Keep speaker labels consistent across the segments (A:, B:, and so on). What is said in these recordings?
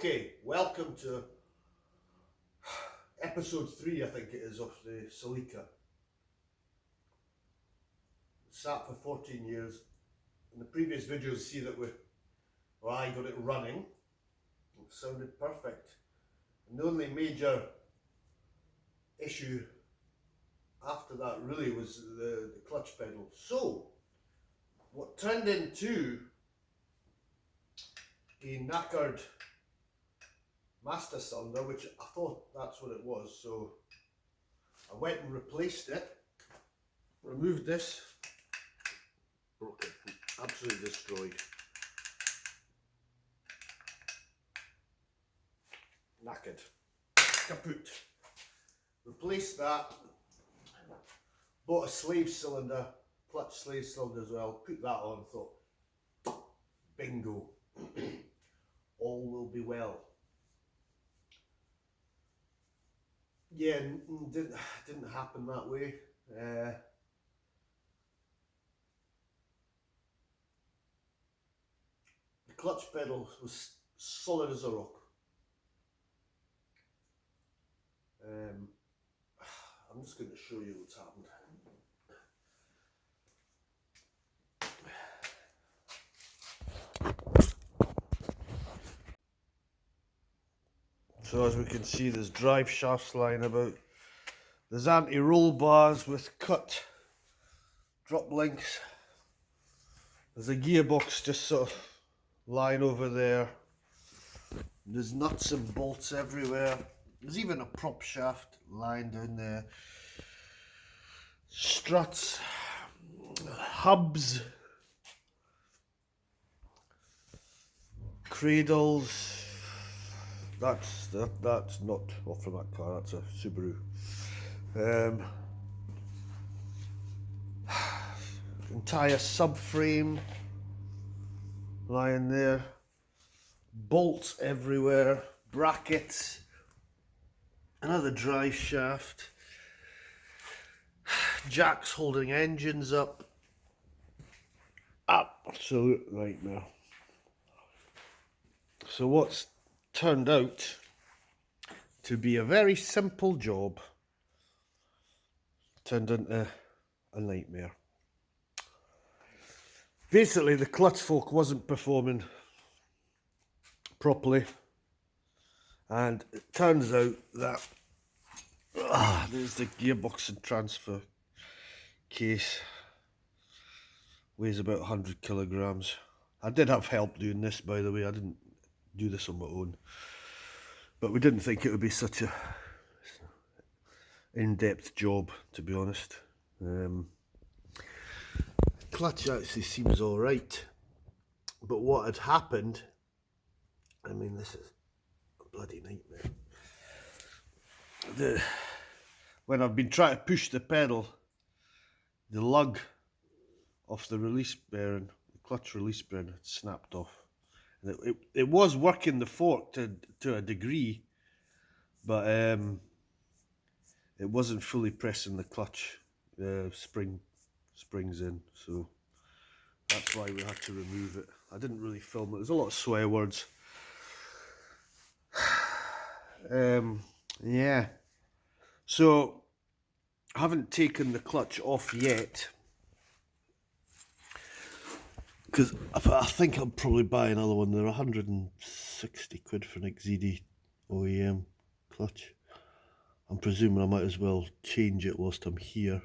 A: Okay, welcome to episode 3, I think it is, of the Celica. Sat for 14 years. In the previous videos, see that I got it running. It sounded perfect. And the only major issue after that really was the clutch pedal. So, what turned into a knackered master cylinder, which I thought that's what it was, so I went and replaced it, removed this, broke it, absolutely destroyed. Knackered, kaput. Replaced that, bought a slave cylinder, clutch slave cylinder as well, put that on, thought, bingo, all will be well. Yeah, didn't happen that way. The clutch pedal was solid as a rock. I'm just going to show you what's happened. So as we can see, there's drive shafts lying about. There's anti-roll bars with cut drop links. There's a gearbox just sort of lying over there. There's nuts and bolts everywhere. There's even a prop shaft lying down there. Struts, hubs, cradles. That's not off from that car. That's a Subaru. Entire subframe lying there. Bolts everywhere. Brackets. Another drive shaft. Jacks holding engines up. Absolute nightmare. So what's turned out to be a very simple job turned into a nightmare. Basically, the clutch fork wasn't performing properly, and it turns out that there's the gearbox and transfer case. Weighs about 100 kilograms. I did have help doing this, by the way. I didn't do this on my own, but we didn't think it would be such a in-depth job, to be honest. Clutch actually seems all right, but what had happened, I mean, this is a bloody nightmare. When I've been trying to push the pedal, the lug off the release bearing, the clutch release bearing, had snapped off. And it was working the fork to a degree, but it wasn't fully pressing the clutch springs in, so that's why we had to remove it. I didn't really film it. There's a lot of swear words. Yeah. So I haven't taken the clutch off yet, because I think I'll probably buy another one. They're 160 quid for an XZD OEM clutch. I'm presuming I might as well change it whilst I'm here.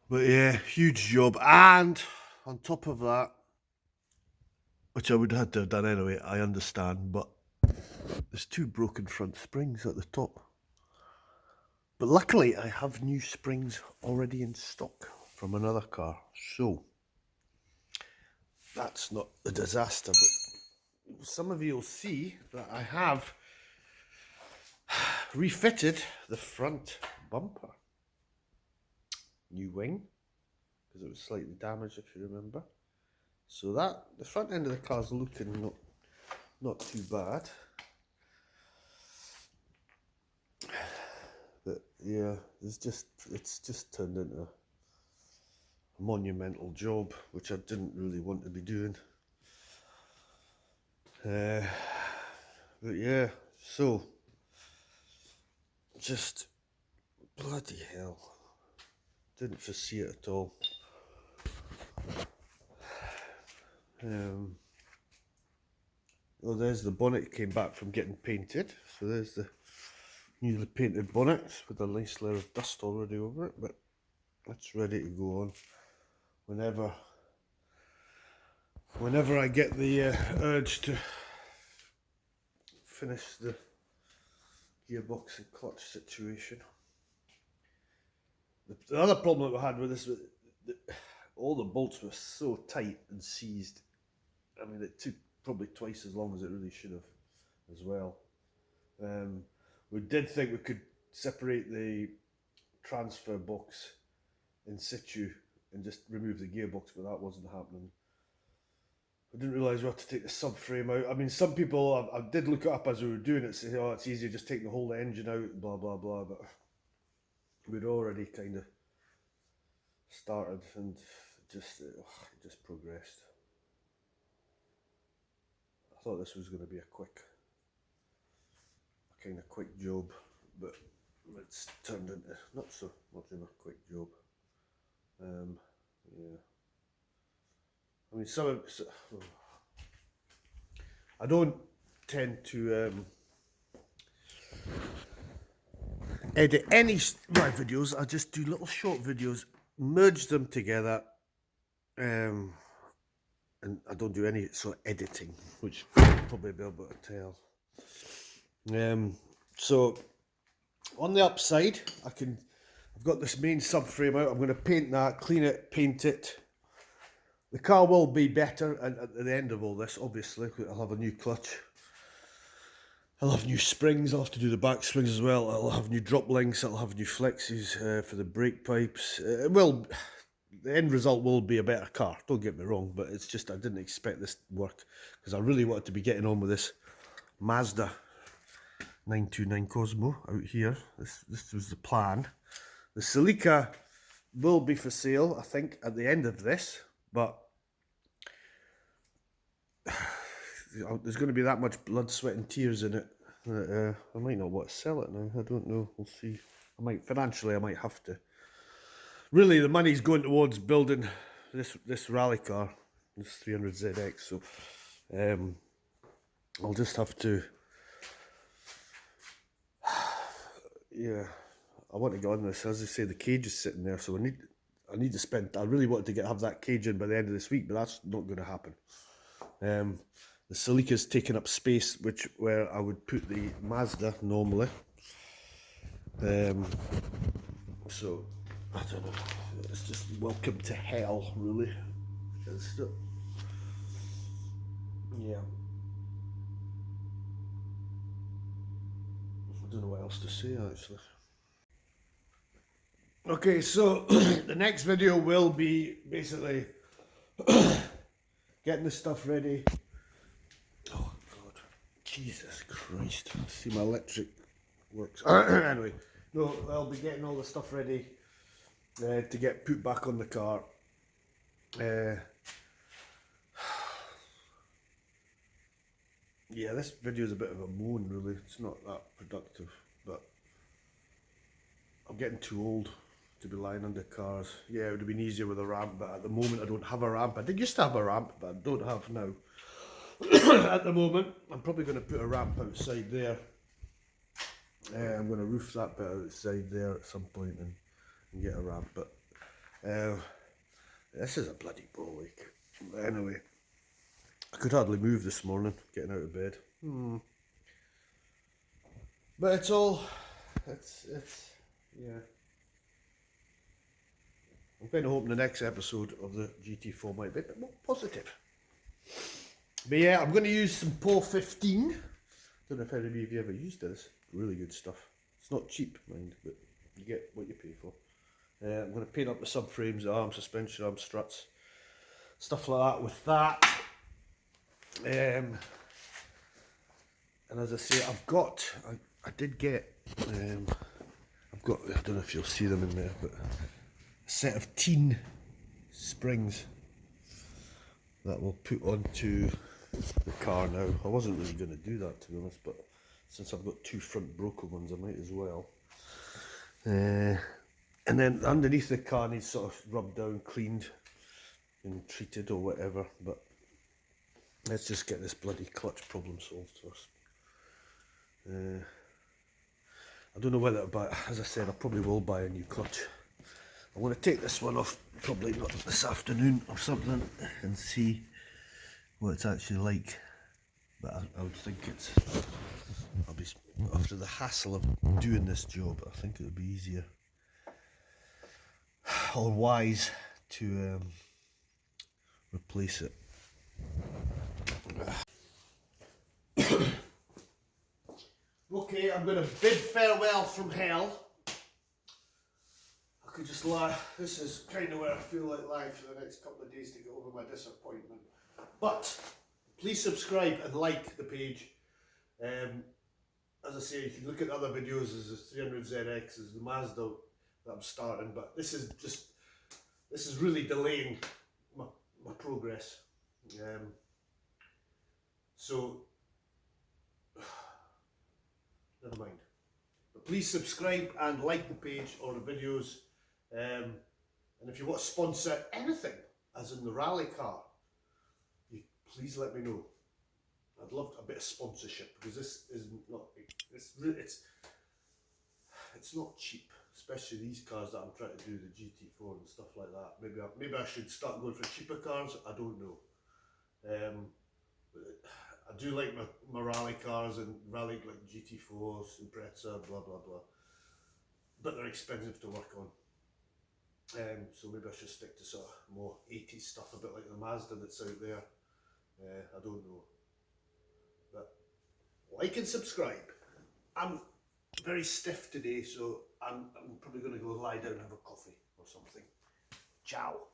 A: But yeah, huge job. And on top of that, which I would have had to have done anyway, I understand, but there's 2 broken front springs at the top. But luckily I have new springs already in stock from another car, so that's not a disaster. But some of you will see that I have refitted the front bumper. New wing, because it was slightly damaged, if you remember. So that the front end of the car is looking not too bad. But yeah, it's just turned into a monumental job, which I didn't really want to be doing. But yeah, so just bloody hell, didn't foresee it at all. Well, there's the bonnet came back from getting painted, so there's the newly painted bonnet with a nice layer of dust already over it, but that's ready to go on whenever I get the urge to finish the gearbox and clutch situation. The other problem that we had with this was all the bolts were so tight and seized. I mean, it took probably twice as long as it really should have as well. We did think we could separate the transfer box in situ and just remove the gearbox, but that wasn't happening. I didn't realise we had to take the subframe out. I mean, some people, I did look it up as we were doing it, say, oh, it's easier just taking the whole engine out, blah, blah, blah, but we'd already kind of started and it just progressed. I thought this was going to be a kind of quick job, but it's turned into not so much of a quick job. Yeah. I mean, I don't tend to edit any of my videos. I just do little short videos, merge them together, and I don't do any sort of editing, which you'll probably be able to tell. So on the upside, I've got this main subframe out. I'm going to paint that, clean it, paint it. The car will be better at the end of all this, obviously. I'll have a new clutch. I'll have new springs. I'll have to do the back springs as well. I'll have new drop links. I'll have new flexes for the brake pipes. The end result will be a better car, don't get me wrong, but it's just I didn't expect this to work because I really wanted to be getting on with this Mazda 929 Cosmo out here. This was the plan. The Celica will be for sale, I think, at the end of this, but there's going to be that much blood, sweat and tears in it that I might not want to sell it now. I don't know, we'll see. Financially I might have to. Really, the money's going towards building this rally car, this 300ZX, so I'll just have to, yeah, I want to get on this. As I say, the cage is sitting there, so I need to spend, I really wanted to have that cage in by the end of this week, but that's not going to happen. The Celica's taking up space, where I would put the Mazda normally. So I don't know. It's just welcome to hell, really. Yeah. I don't know what else to say actually. Okay, so the next video will be basically getting the stuff ready. Oh God, Jesus Christ! See, my electric works. Anyway, no, I'll be getting all the stuff ready to get put back on the car. Yeah, this video is a bit of a moan, really. It's not that productive, but I'm getting too old to be lying under cars. Yeah, it would have been easier with a ramp, but at the moment I don't have a ramp. I did used to have a ramp, but I don't have now. At the moment, I'm probably going to put a ramp outside there. I'm going to roof that bit outside there at some point and get a ramp, but this is a bloody ball ache. Anyway, I could hardly move this morning, getting out of bed. But it's yeah. I'm kind of hoping the next episode of the GT4 might be a bit more positive. But yeah, I'm going to use some POR 15. Don't know if any of you ever used this. Really good stuff. It's not cheap, mind, but you get what you pay for. I'm going to paint up the subframes, the arm suspension, arm struts, stuff like that with that. And as I say, I did get, I've got, I don't know if you'll see them in there, but a set of teen springs that we'll put onto the car now. I wasn't really going to do that, to be honest, but since I've got two front broken ones, I might as well. And then underneath the car needs sort of rubbed down, cleaned and treated or whatever, but let's just get this bloody clutch problem solved first. I don't know whether to buy, as I said, I probably will buy a new clutch. I'm going to take this one off, probably not this afternoon or something, and see what it's actually like. But I would think I'll be, after the hassle of doing this job, I think it would be easier or wise to replace it. Okay, I'm going to bid farewell from hell. I could just lie. This is kind of where I feel like lying for the next couple of days to get over my disappointment. But please subscribe and like the page. As I say, you can look at other videos. There's the 300ZX, there's the Mazda that I'm starting, but this is really delaying my progress. So never mind. But please subscribe and like the page or the videos. And if you want to sponsor anything, as in the rally car, please let me know. I'd love a bit of sponsorship, because this is not, it's not cheap, especially these cars that I'm trying to do, the GT4 and stuff like that. Maybe I should start going for cheaper cars. I don't know. I do like my rally cars and rally like GT4s, Impreza, blah blah blah, but they're expensive to work on. So maybe I should stick to sort of more 80s stuff, a bit like the Mazda that's out there. I don't know. But like and subscribe. I'm very stiff today, so I'm probably going to go lie down and have a coffee or something. Ciao.